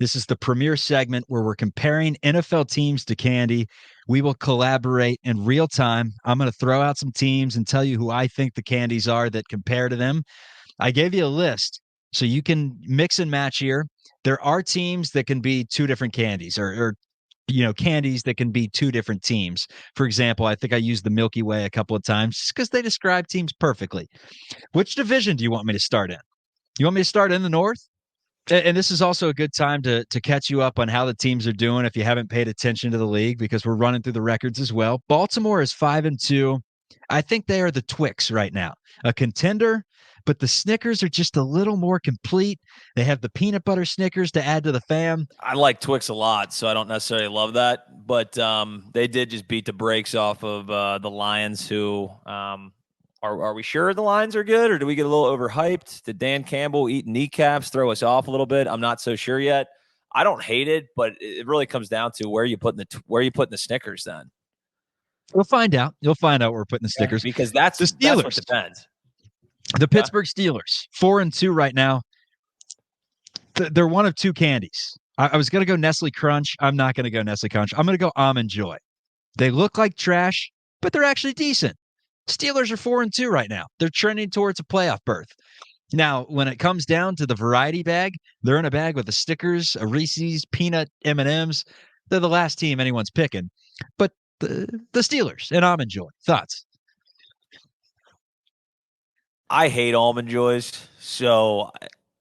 This is the premier segment where we're comparing NFL teams to candy. We will collaborate in real time. I'm going to throw out some teams and tell you who I think the candies are that compare to them. I gave you a list, so you can mix and match here. There are teams that can be two different candies, or candies that can be two different teams. For example, I think I used the Milky Way a couple of times just because they describe teams perfectly. Which division do you want me to start in? You want me to start in the North? And this is also a good time to catch you up on how the teams are doing if you haven't paid attention to the league, because we're running through the records as well. Baltimore is 5-2. I think they are the Twix right now, a contender, but the Snickers are just a little more complete. They have the peanut butter Snickers to add to the fam. I like Twix a lot, so I don't necessarily love that, but they did just beat the brakes off of the Lions, who are we sure the Lions are good, or do we get a little overhyped? Did Dan Campbell eat kneecaps throw us off a little bit? I'm not so sure yet. I don't hate it, but it really comes down to where you putting the Snickers then. We'll find out. You'll find out where we're putting the Snickers. Because that's the Steelers. That's what depends. The Pittsburgh Steelers, 4-2 right now. They're one of two candies. I was going to go Nestle Crunch. I'm not going to go Nestle Crunch. I'm going to go Almond Joy. They look like trash, but they're actually decent. Steelers are 4-2 right now. They're trending towards a playoff berth. Now, when it comes down to the variety bag, they're in a bag with the Snickers, a Reese's, peanut M&Ms. They're the last team anyone's picking. But the Steelers and Almond Joy. Thoughts? I hate Almond Joys, so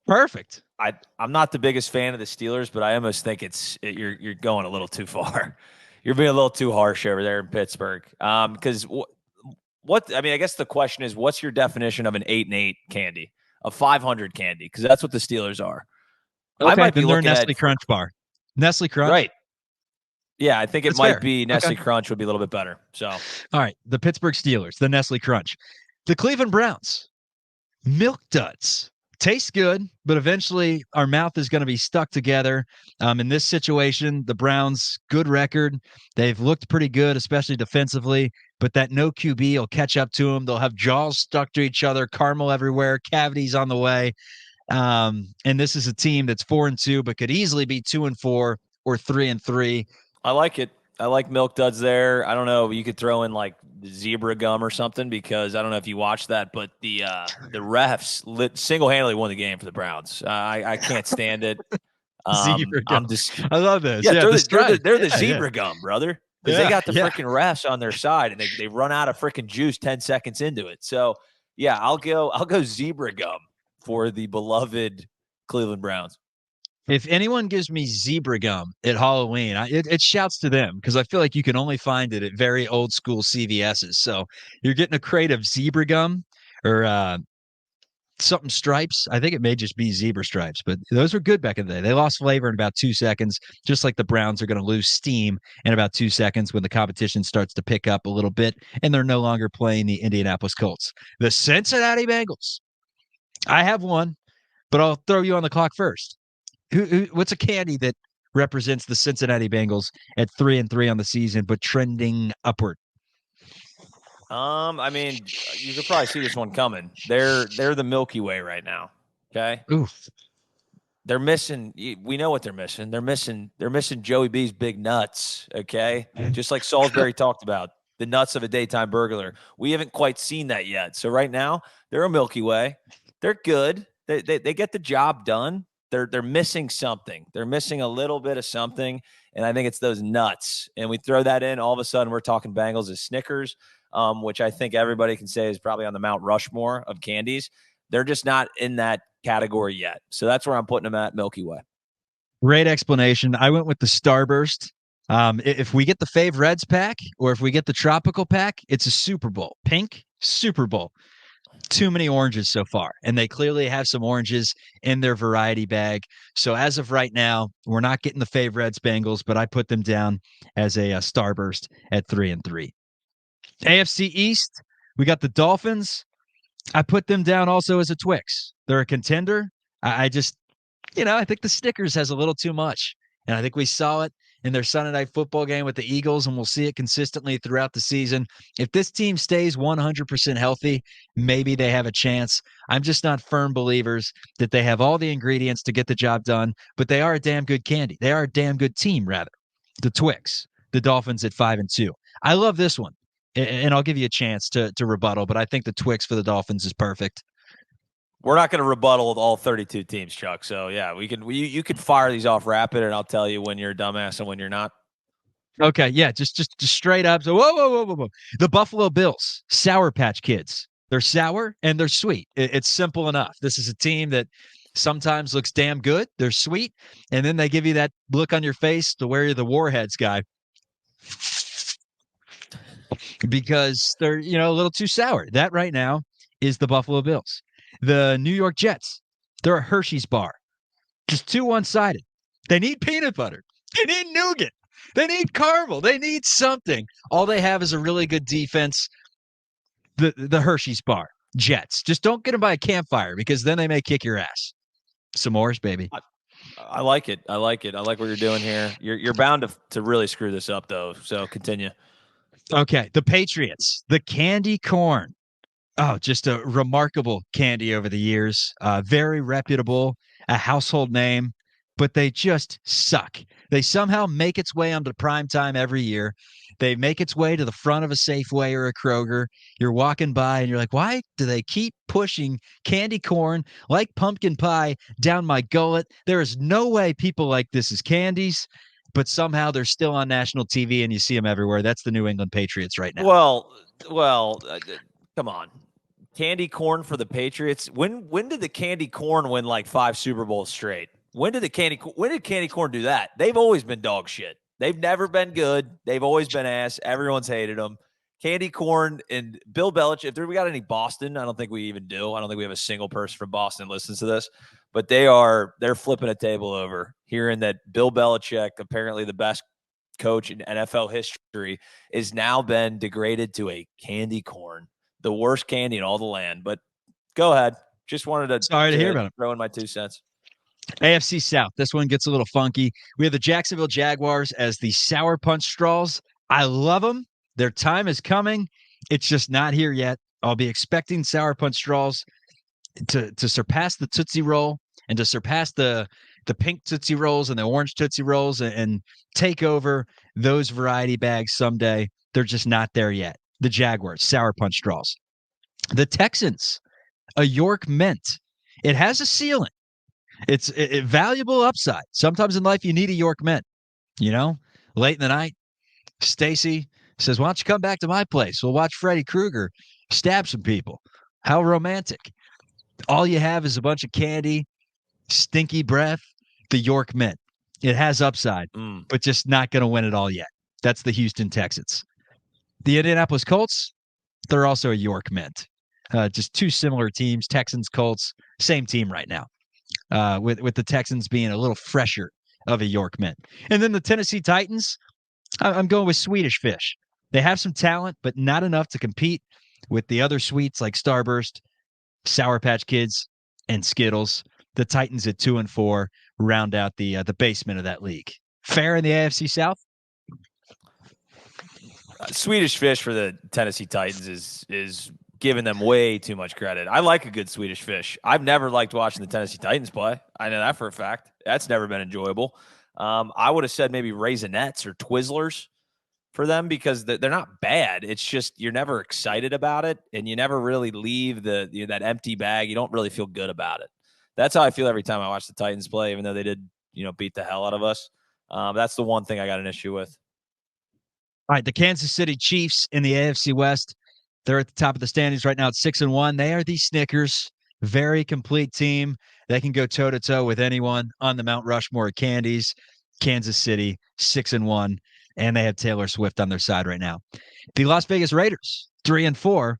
perfect. I'm not the biggest fan of the Steelers, but I almost think you're going a little too far. You're being a little too harsh over there in Pittsburgh. Because I guess the question is, what's your definition of an 8-8 candy, a 500 candy? Because that's what the Steelers are. Okay, I might be looking Nestle Crunch bar. Nestle Crunch, right? Yeah, I think it might be Nestle Okay. Crunch would be a little bit better. So, all right, the Pittsburgh Steelers, the Nestle Crunch, the Cleveland Browns, Milk Duds. Tastes good, but eventually our mouth is going to be stuck together. In this situation, the Browns, good record. They've looked pretty good, especially defensively, but that no QB will catch up to them. They'll have jaws stuck to each other, caramel everywhere, cavities on the way. And this is a team that's 4-2, but could easily be 2-4 or 3-3. I like it. I like Milk Duds there. I don't know. You could throw in like zebra gum or something, because I don't know if you watched that, but the refs single-handedly won the game for the Browns. I can't stand it. Zebra gum. I love this. Yeah, they're the zebra gum, brother, because they got the freaking refs on their side, and they run out of freaking juice 10 seconds into it. So yeah, I'll go zebra gum for the beloved Cleveland Browns. If anyone gives me zebra gum at Halloween, it shouts to them, because I feel like you can only find it at very old school CVS's. So you're getting a crate of zebra gum or something stripes. I think it may just be zebra stripes, but those were good back in the day. They lost flavor in about 2 seconds, just like the Browns are going to lose steam in about 2 seconds when the competition starts to pick up a little bit and they're no longer playing the Indianapolis Colts. The Cincinnati Bengals. I have one, but I'll throw you on the clock first. What's a candy that represents the Cincinnati Bengals at 3-3 on the season, but trending upward? I mean, you could probably see this one coming. They're the Milky Way right now. Okay. Oof. They're missing. We know what they're missing. They're missing Joey B's big nuts. Okay, just like Salisbury talked about the nuts of a daytime burglar. We haven't quite seen that yet. So right now they're a Milky Way. They're good. They get the job done. They're missing something. They're missing a little bit of something, and I think it's those nuts. And we throw that in, all of a sudden we're talking Bengals as Snickers, which I think everybody can say is probably on the Mount Rushmore of candies. They're just not in that category yet. So that's where I'm putting them at, Milky Way. Great explanation. I went with the Starburst. If we get the Fave Reds pack or if we get the Tropical pack, it's a Super Bowl. Pink, Super Bowl. Too many oranges so far, and they clearly have some oranges in their variety bag. So as of right now, we're not getting the Fave Reds Bengals, but I put them down as a Starburst at 3-3. AFC East, we got the Dolphins. I put them down also as a Twix. They're a contender. I just, I think the Snickers has a little too much, and I think we saw it in their Sunday night football game with the Eagles, and we'll see it consistently throughout the season. If this team stays 100% healthy, maybe they have a chance. I'm just not firm believers that they have all the ingredients to get the job done, but they are a damn good candy. They are a damn good team, rather. The Twix, the Dolphins at 5-2. I love this one, and I'll give you a chance to rebuttal, but I think the Twix for the Dolphins is perfect. We're not going to rebuttal with all 32 teams, Chuck. So yeah, you can fire these off rapid, and I'll tell you when you're a dumbass and when you're not. Okay, yeah, just straight up. So whoa. The Buffalo Bills, Sour Patch Kids. They're sour and they're sweet. It's simple enough. This is a team that sometimes looks damn good. They're sweet, and then they give you that look on your face to where you're the Warheads guy because they're a little too sour. That right now is the Buffalo Bills. The New York Jets, they're a Hershey's bar, just too one-sided. They need peanut butter. They need nougat. They need caramel. They need something. All they have is a really good defense. The Hershey's bar, Jets. Just don't get them by a campfire because then they may kick your ass. S'mores, baby. I like it. I like it. I like what you're doing here. You're bound to really screw this up though. So continue. Okay, the Patriots, the candy corn. Oh, just a remarkable candy over the years. Very reputable, a household name, but they just suck. They somehow make its way onto prime time every year. They make its way to the front of a Safeway or a Kroger. You're walking by and you're like, why do they keep pushing candy corn like pumpkin pie down my gullet? There is no way people like this is candies, but somehow they're still on national TV and you see them everywhere. That's the New England Patriots right now. Well, come on. Candy corn for the Patriots. When did the candy corn win like 5 Super Bowls straight? When did candy corn do that? They've always been dog shit. They've never been good. They've always been ass. Everyone's hated them. Candy corn and Bill Belichick. If we got any Boston, I don't think we even do. I don't think we have a single person from Boston that listens to this. But they're flipping a table over, hearing that Bill Belichick, apparently the best coach in NFL history, is now been degraded to a candy corn, the worst candy in all the land. But go ahead. Just wanted to hear about it. Throw in my 2 cents. AFC South. This one gets a little funky. We have the Jacksonville Jaguars as the Sour Punch Straws. I love them. Their time is coming. It's just not here yet. I'll be expecting Sour Punch Straws to surpass the Tootsie Roll and to surpass the pink Tootsie Rolls and the orange Tootsie Rolls and take over those variety bags someday. They're just not there yet. The Jaguars, Sour Punch Straws. The Texans, a York Mint. It has a ceiling. It's a valuable upside. Sometimes in life, you need a York Mint. Late in the night, Stacy says, why don't you come back to my place? We'll watch Freddy Krueger stab some people. How romantic. All you have is a bunch of candy, stinky breath, the York Mint. It has upside, but just not going to win it all yet. That's the Houston Texans. The Indianapolis Colts, they're also a York Mint. Just two similar teams, Texans, Colts, same team right now. With the Texans being a little fresher of a York Mint. And then the Tennessee Titans, I'm going with Swedish Fish. They have some talent, but not enough to compete with the other sweets like Starburst, Sour Patch Kids, and Skittles. The Titans at 2-4 round out the basement of that league. Fair in the AFC South? Swedish Fish for the Tennessee Titans is giving them way too much credit. I like a good Swedish Fish. I've never liked watching the Tennessee Titans play. I know that for a fact. That's never been enjoyable. I would have said maybe Raisinets or Twizzlers for them because they're not bad. It's just you're never excited about it, and you never really leave that empty bag. You don't really feel good about it. That's how I feel every time I watch the Titans play, even though they did beat the hell out of us. That's the one thing I got an issue with. All right, the Kansas City Chiefs in the AFC West. They're at the top of the standings right now at 6-1. They are the Snickers, very complete team. They can go toe-to-toe with anyone on the Mount Rushmore of Candies. Kansas City, 6-1, and they have Taylor Swift on their side right now. The Las Vegas Raiders, 3-4.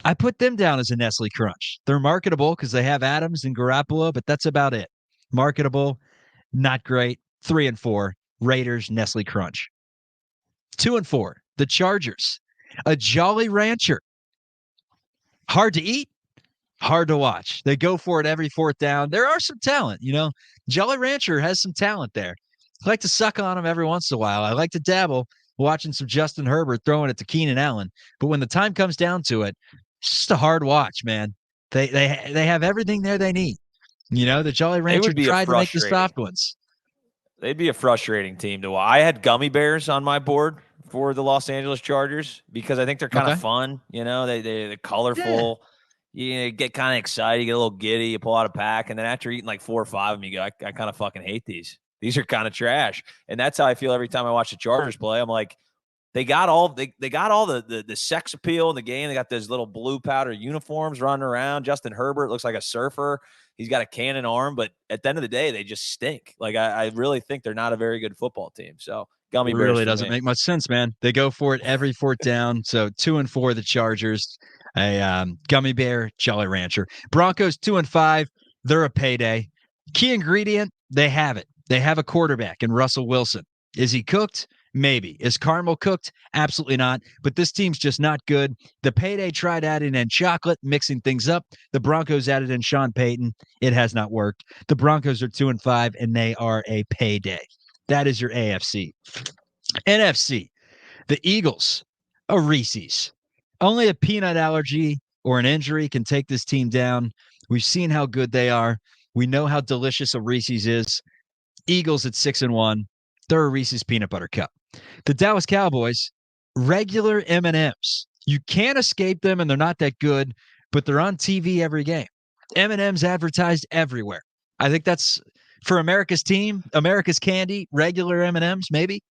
I put them down as a Nestle Crunch. They're marketable because they have Adams and Garoppolo, but that's about it. Marketable, not great. 3-4, Raiders, Nestle Crunch. 2-4, the Chargers. A Jolly Rancher. Hard to eat, hard to watch. They go for it every fourth down. There are some talent, Jolly Rancher has some talent there. I like to suck on them every once in a while. I like to dabble watching some Justin Herbert throwing it to Keenan Allen. But when the time comes down to it, it's just a hard watch, man. They have everything there they need. The Jolly It Rancher would be a tried to make the frustrating. soft ones. They'd be a frustrating team to watch. I had gummy bears on my board for the Los Angeles Chargers because I think they're kind of Okay. fun. They're Yeah. colorful. You get kind of excited, you get a little giddy, you pull out a pack, and then after eating like 4 or 5 of them, you go, I kind of fucking hate these. These are kind of trash. And that's how I feel every time I watch the Chargers play. I'm like, they got all the sex appeal in the game. They got those little blue powder uniforms running around. Justin Herbert looks like a surfer. He's got a cannon arm, but at the end of the day, they just stink. Like I really think they're not a very good football team. So gummy bears Really for doesn't me. make much sense, man. They go for it every fourth down. So 2-4, the Chargers, a gummy bear, Jolly Rancher. Broncos 2-5. They're a payday. Key ingredient, they have it. They have a quarterback in Russell Wilson. Is he cooked? Maybe. Is caramel cooked? Absolutely not. But this team's just not good. The payday tried adding in chocolate, mixing things up. The Broncos added in Sean Payton. It has not worked. The Broncos are 2-5, and they are a payday. That is your AFC. NFC, the Eagles, a Reese's. Only a peanut allergy or an injury can take this team down. We've seen how good they are. We know how delicious a Reese's is. Eagles at 6-1. They're a Reese's peanut butter cup. The Dallas Cowboys, regular M&Ms. You can't escape them, and they're not that good, but they're on TV every game. M&Ms advertised everywhere. I think that's for America's team, America's candy, regular M&Ms, maybe.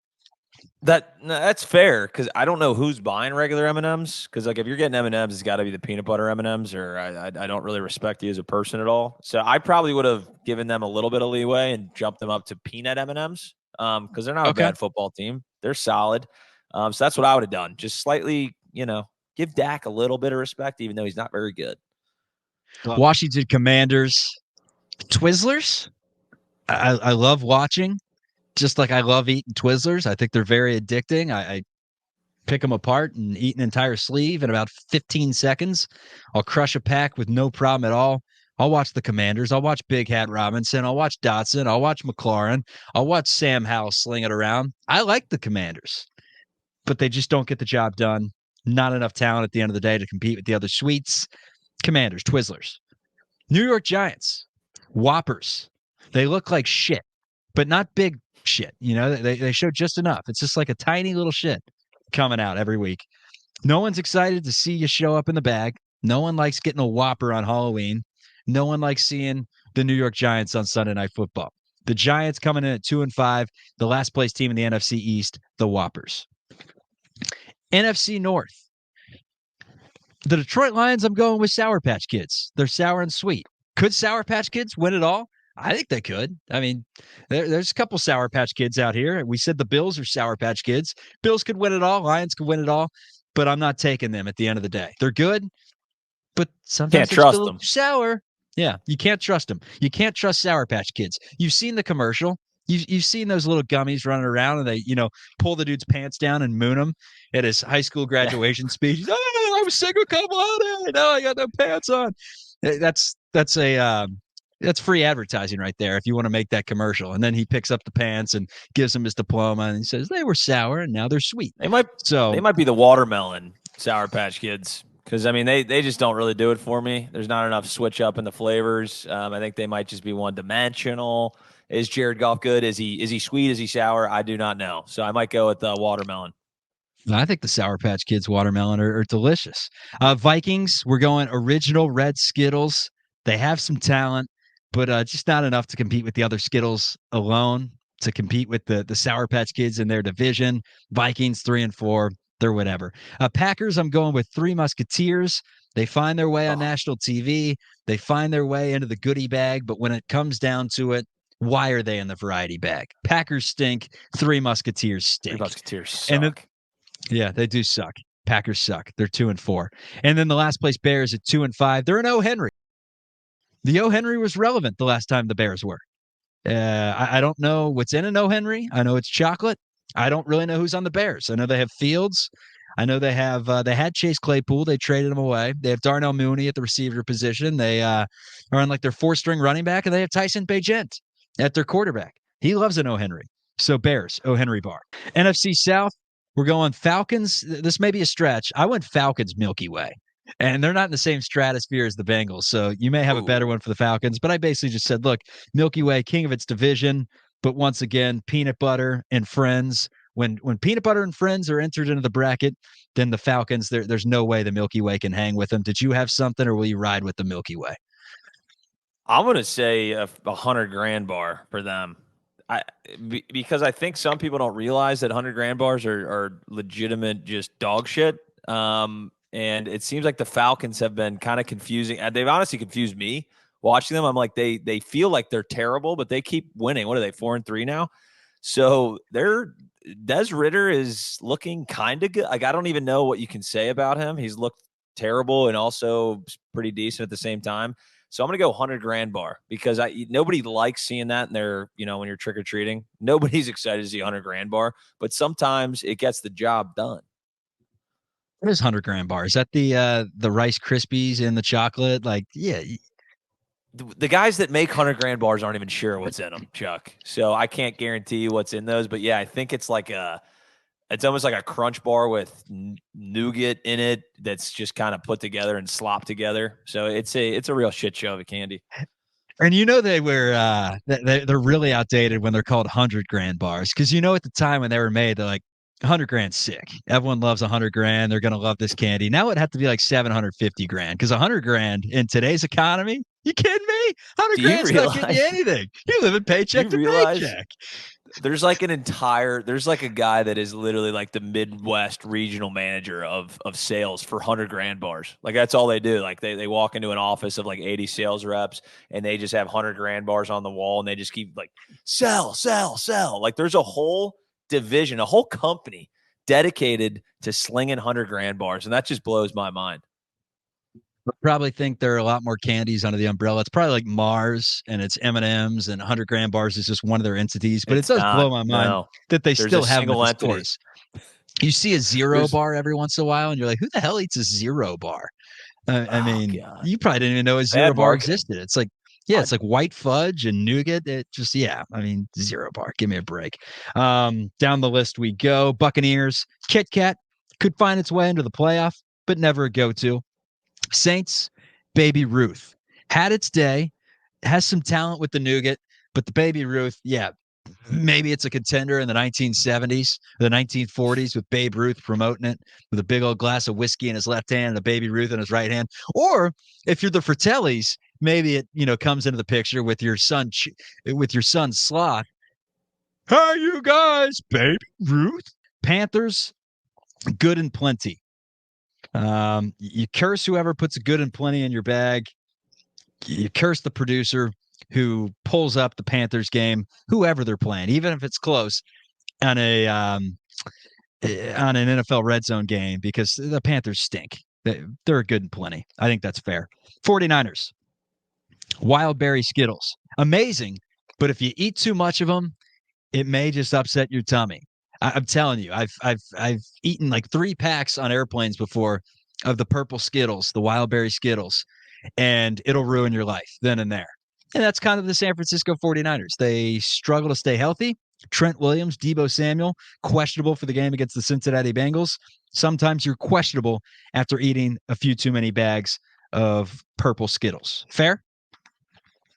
That's fair because I don't know who's buying regular M and M's. Because like if you're getting M and M's, it's got to be the peanut butter M and M's, or I don't really respect you as a person at all. So I probably would have given them a little bit of leeway and jumped them up to peanut M and M's because they're not a Okay. bad football team. They're solid. So that's what I would have done. Just slightly, give Dak a little bit of respect, even though he's not very good. Washington Commanders, Twizzlers. I love watching, just like I love eating Twizzlers. I think they're very addicting. I pick them apart and eat an entire sleeve in about 15 seconds. I'll crush a pack with no problem at all. I'll watch the Commanders. I'll watch Big Hat Robinson. I'll watch Dotson. I'll watch McLaurin. I'll watch Sam Howell sling it around. I like the Commanders, but they just don't get the job done. Not enough talent at the end of the day to compete with the other sweets. Commanders, Twizzlers. New York Giants, Whoppers. They look like shit, but not big shit. They show just enough. It's just like a tiny little shit coming out every week. No one's excited to see you show up in the bag. No one likes getting a Whopper on Halloween. No one likes seeing the New York Giants on Sunday Night Football. The Giants coming in at 2-5, the last place team in the NFC East, the Whoppers. NFC North. The Detroit Lions, I'm going with Sour Patch Kids. They're sour and sweet. Could Sour Patch Kids win it all? I think they could. I mean, there's a couple Sour Patch Kids out here. We said the Bills are Sour Patch Kids. Bills could win it all. Lions could win it all. But I'm not taking them at the end of the day. They're good, but sometimes Can't they're just a trust little them. sour. Yeah, you can't trust them. You can't trust Sour Patch Kids. You've seen the commercial. You've seen those little gummies running around and they, pull the dude's pants down and moon him at his high school graduation speech. Oh, I was single cum laude. No, I got no pants on. That's free advertising right there if you want to make that commercial. And then he picks up the pants and gives him his diploma and he says they were sour and now they're sweet. They might So be the watermelon Sour Patch Kids because I mean they just don't really do it for me. There's not enough switch up in the flavors. I think they might just be one dimensional. Is Jared Goff good? Is he sweet? Is he sour? I do not know. So I might go with watermelon. I think the Sour Patch Kids watermelon are delicious. Vikings, we're going original red Skittles. They have some talent, but just not enough to compete with the other Skittles alone, to compete with the Sour Patch Kids in their division. Vikings 3-4, they're whatever. Packers, I'm going with Three Musketeers. They find their way on national TV. They find their way into the goodie bag, but when it comes down to it, why are they in the variety bag? Packers stink. Three Musketeers stink. Three Musketeers suck. And then, yeah, they do suck. Packers suck. They're 2-4. And then the last place Bears at 2-5. They're an O. Henry. The O. Henry was relevant the last time the Bears were. I don't know what's in an O. Henry. I know it's chocolate. I don't really know who's on the Bears. I know they have Fields. I know they had Chase Claypool. They traded him away. They have Darnell Mooney at the receiver position. They are on like their 4-string running back, and they have Tyson Bagent at their quarterback. He loves an O. Henry. So Bears, O. Henry Bar. NFC South, we're going Falcons. This may be a stretch. I went Falcons Milky Way. And they're not in the same stratosphere as the Bengals. So you may have a better Ooh. one for the Falcons. But I basically just said, look, Milky Way, king of its division. But once again, peanut butter and friends. When peanut butter and friends are entered into the bracket, then the Falcons, there's no way the Milky Way can hang with them. Did you have something, or will you ride with the Milky Way? I'm gonna say a 100 grand bar for them. Because I think some people don't realize that 100 grand bars are legitimate just dog shit. And it seems like the Falcons have been kind of confusing. They've honestly confused me watching them. I'm like they feel like they're terrible, but they keep winning. What are they, 4-3 now? So they're Des Ritter is looking kind of good. Like I don't even know what you can say about him. He's looked terrible and also pretty decent at the same time. So I'm gonna go 100 grand bar because nobody likes seeing that in their, when you're trick or treating. Nobody's excited to see 100 grand bar, but sometimes it gets the job done. What is 100 grand bar? Is that the Rice Krispies and the chocolate? Like, yeah. The guys that make 100 grand bars aren't even sure what's in them, Chuck. So I can't guarantee you what's in those, but yeah, I think it's it's almost like a crunch bar with nougat in it that's just kind of put together and slopped together. So it's a real shit show of a candy. And they were they're really outdated when they're called 100 grand bars, because at the time when they were made, they're like 100 grand sick. Everyone loves 100 grand. They're gonna love this candy. Now it'd have to be like 750 grand, because 100 grand in today's economy. You kidding me? hundred Do you grand's not getting you realize? anything. You live in Do paycheck you to realize paycheck. there's like a guy that is literally like the Midwest regional manager of sales for 100 grand bars. Like that's all they do. Like they walk into an office of like 80 sales reps and they just have 100 grand bars on the wall and they just keep like sell, sell, sell. Like there's a whole division, a whole company dedicated to slinging 100 grand bars. And that just blows my mind. Probably think there are a lot more candies under the umbrella. It's probably like Mars and it's M&Ms, and 100 grand bars is just one of their entities. But it It's does blow not. my mind No. that they There's a still have them at single the entity. stores. You see a zero There's bar every once in a while, and you're like, who the hell eats a zero bar? I oh mean, god. you probably didn't even know a zero Bad bar marketing. existed. It's like, yeah, it's like white fudge and nougat. It just, yeah, I mean, zero bar. Give me a break. Down the list we go. Buccaneers, Kit Kat could find its way into the playoff, but never a go-to. Saints, Baby Ruth had its day, has some talent with the nougat, but the Baby Ruth, yeah, maybe it's a contender in the 1970s, the 1940s, with Babe Ruth promoting it with a big old glass of whiskey in his left hand and a Baby Ruth in his right hand. Or if you're the Fratellis, maybe it comes into the picture with your son Sloth. Hey, you guys, Baby Ruth. Panthers, good and plenty. You curse whoever puts a good and plenty in your bag. You curse the producer who pulls up the Panthers game, whoever they're playing, even if it's close, on on an NFL red zone game, because the Panthers stink. They're good and plenty. I think that's fair. 49ers, wild berry Skittles, amazing, but if you eat too much of them, it may just upset your tummy. I'm telling you, I've eaten like 3 packs on airplanes before of the purple Skittles, the wild berry Skittles, and it'll ruin your life then and there. And that's kind of the San Francisco 49ers. They struggle to stay healthy. Trent Williams, Deebo Samuel, questionable for the game against the Cincinnati Bengals. Sometimes you're questionable after eating a few too many bags of purple Skittles. Fair?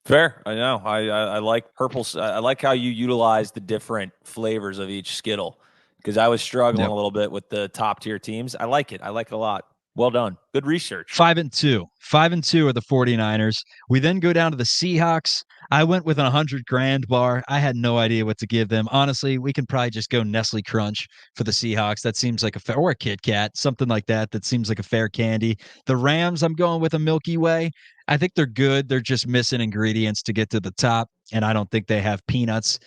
Fair. I know. I like purple. I like how you utilize the different flavors of each Skittle because I was struggling Yep. a little bit with the top tier teams. I like it. I like it a lot. Well done. Good research. 5-2. 5-2 are the 49ers. We then go down to the Seahawks. I went with a 100 grand bar. I had no idea what to give them. Honestly, we can probably just go Nestle Crunch for the Seahawks. That seems like a fair, or a Kit Kat, something like that. That seems like a fair candy. The Rams, I'm going with a Milky Way. I think they're good. They're just missing ingredients to get to the top, and I don't think they have peanuts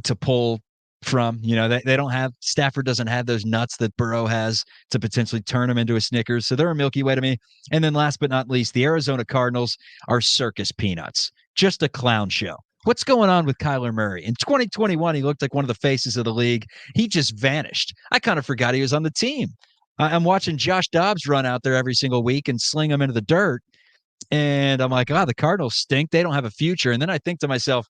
to pull from. They don't have, Stafford doesn't have those nuts that Burrow has to potentially turn them into a Snickers. So they're a Milky Way to me. And then last but not least, the Arizona Cardinals are circus peanuts, just a clown show. What's going on with Kyler Murray? In 2021, he looked like one of the faces of the league. He just vanished. I kind of forgot he was on the team. I'm watching Josh Dobbs run out there every single week and sling them into the dirt. And I'm like, the Cardinals stink. They don't have a future. And then I think to myself,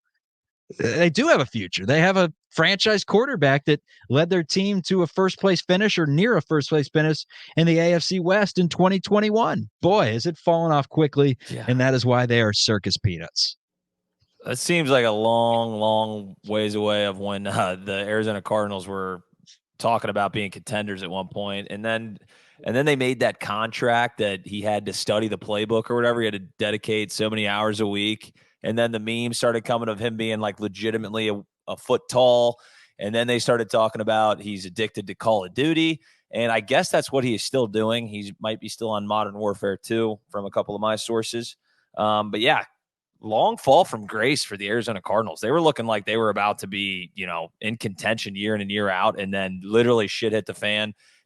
They do have a future. They have a franchise quarterback that led their team to a first place finish or near a first place finish in the AFC West in 2021. Boy, has it fallen off quickly. Yeah. And that is why they are circus peanuts. It seems like a long, long ways away of when the Arizona Cardinals were talking about being contenders at one point, and then they made that contract that he had to study the playbook or whatever. He had to dedicate so many hours a week, and then the memes started coming of him being like legitimately a foot tall, and then they started talking about he's addicted to Call of Duty, and I guess that's what he is still doing. He might be still on Modern Warfare 2 from a couple of my sources, but yeah, long fall from grace for the Arizona Cardinals. They were looking like they were about to be, in contention year in and year out, and then literally shit hit the fan.